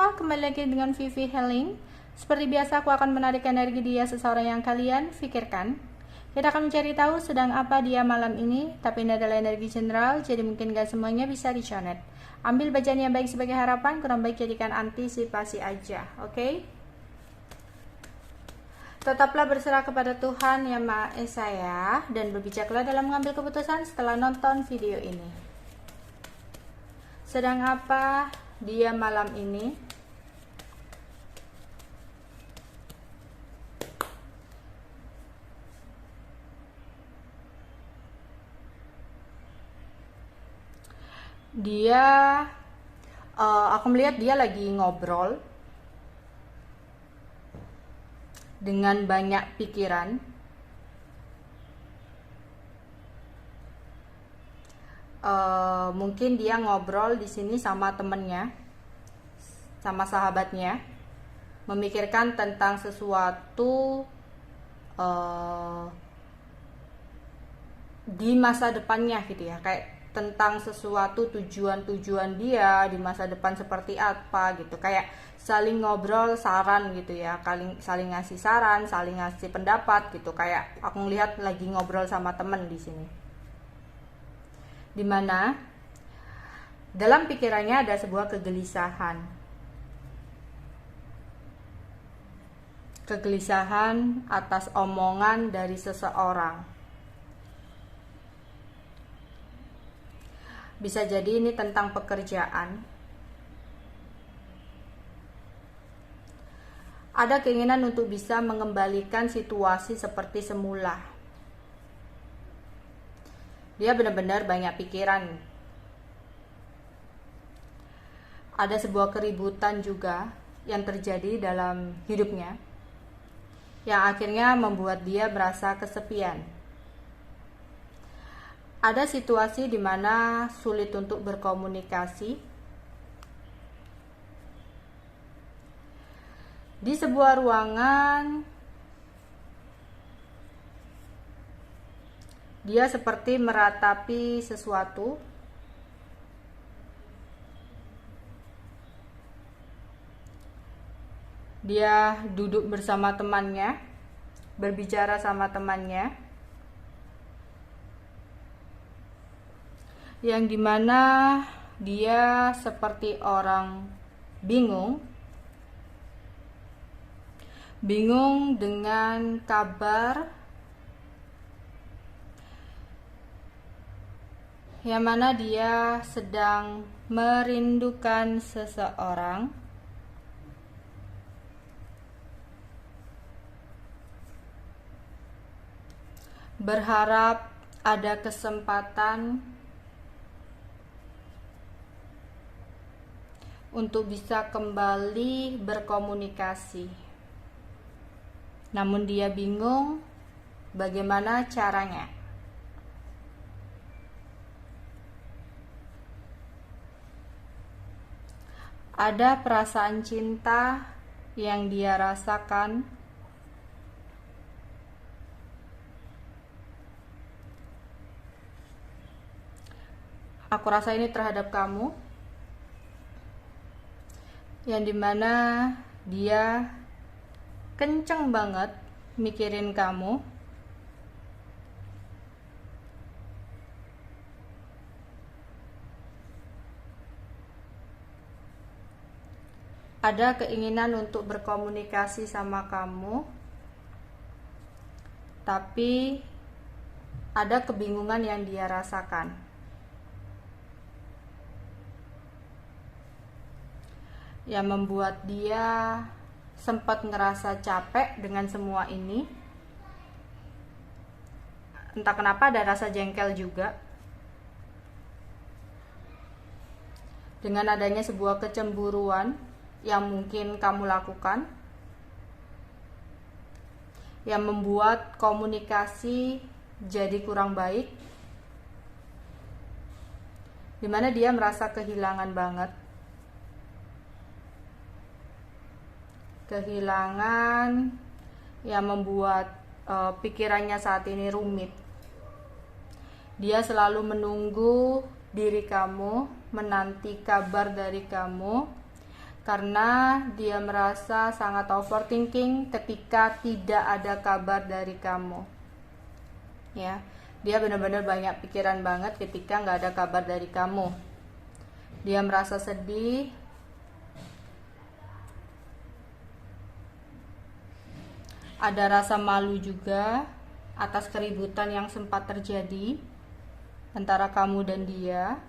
semua, kembali lagi dengan Vivi Healing. Seperti biasa aku akan menarik energi dia seseorang yang kalian pikirkan. Kita akan mencari tahu sedang apa dia malam ini, tapi ini adalah energi general, jadi mungkin gak semuanya bisa diconet. Ambil bacaan yang baik sebagai harapan, kurang baik jadikan antisipasi aja, oke? Tetaplah berserah kepada Tuhan Yang Maha Esa ya, dan berbijaklah dalam mengambil keputusan setelah nonton video ini. Sedang apa dia malam ini? Aku melihat dia lagi ngobrol dengan banyak pikiran. Mungkin dia ngobrol di sini sama temennya, sama sahabatnya, memikirkan tentang sesuatu di masa depannya gitu ya, kayak tentang sesuatu tujuan-tujuan dia di masa depan seperti apa gitu, kayak saling ngobrol saran gitu ya, saling ngasih saran, saling ngasih pendapat gitu, kayak aku ngelihat lagi ngobrol sama temen di sini, dimana dalam pikirannya ada sebuah kegelisahan atas omongan dari seseorang. Bisa jadi ini tentang pekerjaan. Ada keinginan untuk bisa mengembalikan situasi seperti semula. Dia benar-benar banyak pikiran. Ada sebuah keributan juga yang terjadi dalam hidupnya, yang akhirnya membuat dia merasa kesepian. Ada situasi di mana sulit untuk berkomunikasi. Di sebuah ruangan, dia seperti meratapi sesuatu. Dia duduk bersama temannya, berbicara sama temannya, yang dimana dia seperti orang bingung dengan kabar yang mana dia sedang merindukan seseorang, berharap ada kesempatan untuk bisa kembali berkomunikasi. Namun dia bingung bagaimana caranya. Ada perasaan cinta yang dia rasakan. Aku rasa ini terhadap kamu, yang dimana dia kenceng banget mikirin kamu. Ada keinginan untuk berkomunikasi sama kamu, tapi ada kebingungan yang dia rasakan. Yang membuat dia sempat ngerasa capek dengan semua ini. Entah kenapa ada rasa jengkel juga. Dengan adanya sebuah kecemburuan yang mungkin kamu lakukan, yang membuat komunikasi jadi kurang baik, dimana dia merasa kehilangan banget. Kehilangan yang membuat pikirannya saat ini rumit. Dia selalu menunggu diri kamu, menanti kabar dari kamu, karena dia merasa sangat overthinking ketika tidak ada kabar dari kamu. Ya, dia benar-benar banyak pikiran banget ketika nggak ada kabar dari kamu. Dia merasa sedih, ada rasa malu juga atas keributan yang sempat terjadi antara kamu dan dia,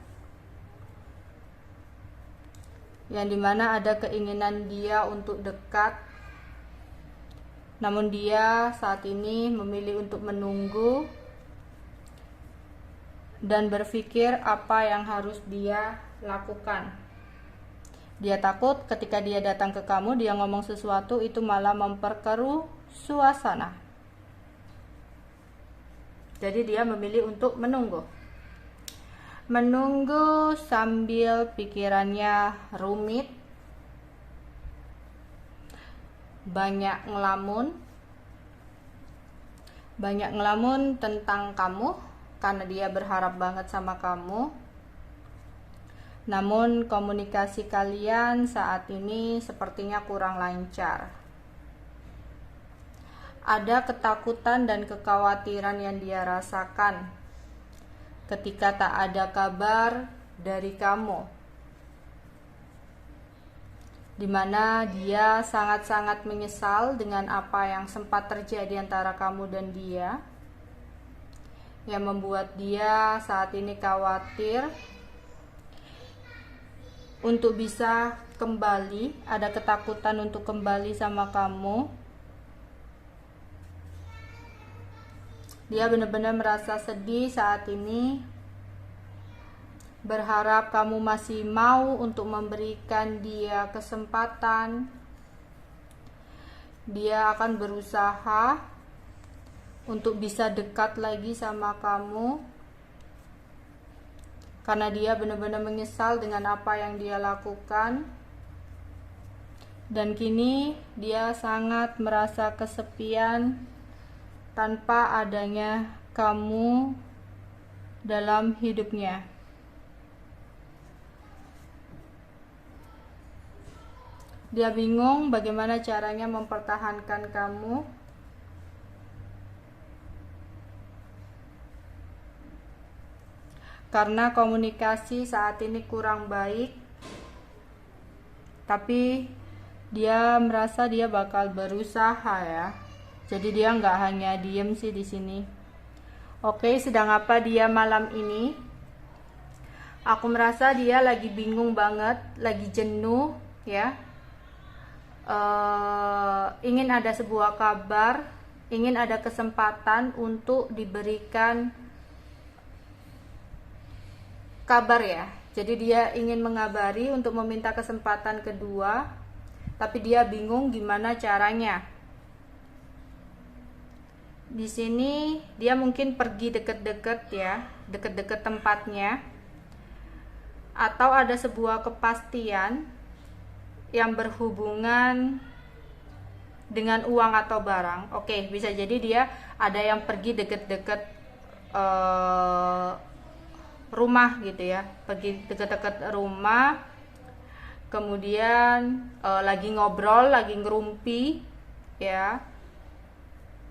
yang dimana ada keinginan dia untuk dekat, namun dia saat ini memilih untuk menunggu dan berpikir apa yang harus dia lakukan. Dia takut ketika dia datang ke kamu, dia ngomong sesuatu itu malah memperkeruh suasana. Jadi dia memilih untuk menunggu sambil pikirannya rumit, banyak ngelamun tentang kamu karena dia berharap banget sama kamu. Namun komunikasi kalian saat ini sepertinya kurang lancar. Ada ketakutan dan kekhawatiran yang dia rasakan ketika tak ada kabar dari kamu, dimana dia sangat-sangat menyesal dengan apa yang sempat terjadi antara kamu dan dia, yang membuat dia saat ini khawatir untuk bisa kembali, ada ketakutan untuk kembali sama kamu. Dia benar-benar merasa sedih saat ini, berharap kamu masih mau untuk memberikan dia kesempatan. Dia akan berusaha untuk bisa dekat lagi sama kamu, karena dia benar-benar menyesal dengan apa yang dia lakukan. Dan kini dia sangat merasa kesepian tanpa adanya kamu dalam hidupnya. Dia bingung bagaimana caranya mempertahankan kamu, karena komunikasi saat ini kurang baik. Tapi dia merasa dia bakal berusaha ya. Jadi dia nggak hanya diem sih di sini. Oke, sedang apa dia malam ini? Aku merasa dia lagi bingung banget, lagi jenuh ya. Ingin ada sebuah kabar, ingin ada kesempatan untuk diberikan kabar ya. Jadi dia ingin mengabari untuk meminta kesempatan kedua, tapi dia bingung gimana caranya. Di sini dia mungkin pergi deket-deket ya, deket-deket tempatnya, atau ada sebuah kepastian yang berhubungan dengan uang atau barang. Oke, bisa jadi dia ada yang pergi deket-deket rumah gitu ya, pergi deket-deket rumah, kemudian lagi ngobrol, lagi ngerumpi ya,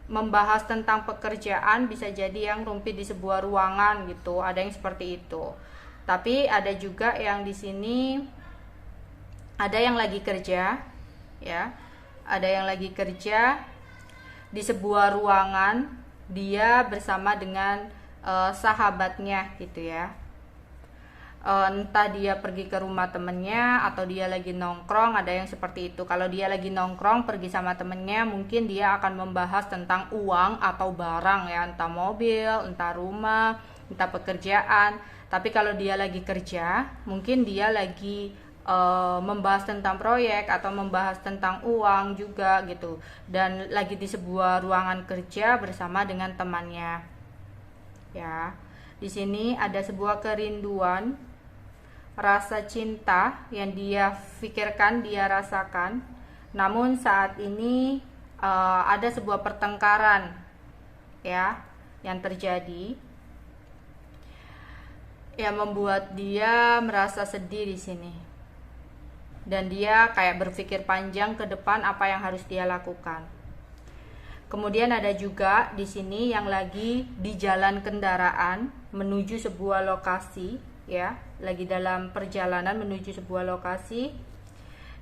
membahas tentang pekerjaan. Bisa jadi yang rumpi di sebuah ruangan gitu, ada yang seperti itu. Tapi ada juga yang di sini ada yang lagi kerja ya, ada yang lagi kerja di sebuah ruangan, dia bersama dengan sahabatnya gitu ya. Entah dia pergi ke rumah temennya atau dia lagi nongkrong, ada yang seperti itu. Kalau dia lagi nongkrong pergi sama temennya, mungkin dia akan membahas tentang uang atau barang ya, entah mobil, entah rumah, entah pekerjaan. Tapi kalau dia lagi kerja, mungkin dia lagi membahas tentang proyek atau membahas tentang uang juga gitu, dan lagi di sebuah ruangan kerja bersama dengan temannya ya. Di sini ada sebuah kerinduan, rasa cinta yang dia pikirkan, dia rasakan. Namun saat ini ada sebuah pertengkaran ya yang terjadi, yang membuat dia merasa sedih di sini. dan dia kayak berpikir panjang ke depan apa yang harus dia lakukan. Kemudian ada juga di sini yang lagi di jalan kendaraan menuju sebuah lokasi, ya, lagi dalam perjalanan menuju sebuah lokasi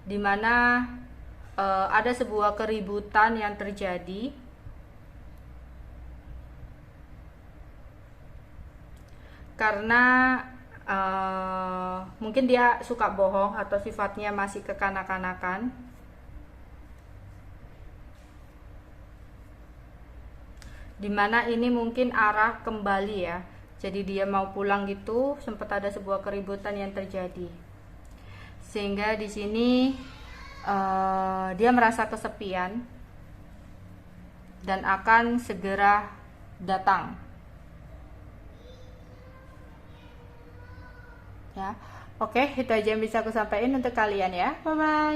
di mana ada sebuah keributan yang terjadi. Karena mungkin dia suka bohong atau sifatnya masih kekanak-kanakan. Dimana ini mungkin arah kembali ya, jadi dia mau pulang gitu, sempat ada sebuah keributan yang terjadi, sehingga di sini dia merasa kesepian dan akan segera datang ya. Oke, itu aja yang bisa aku sampaikan untuk kalian ya. Bye bye.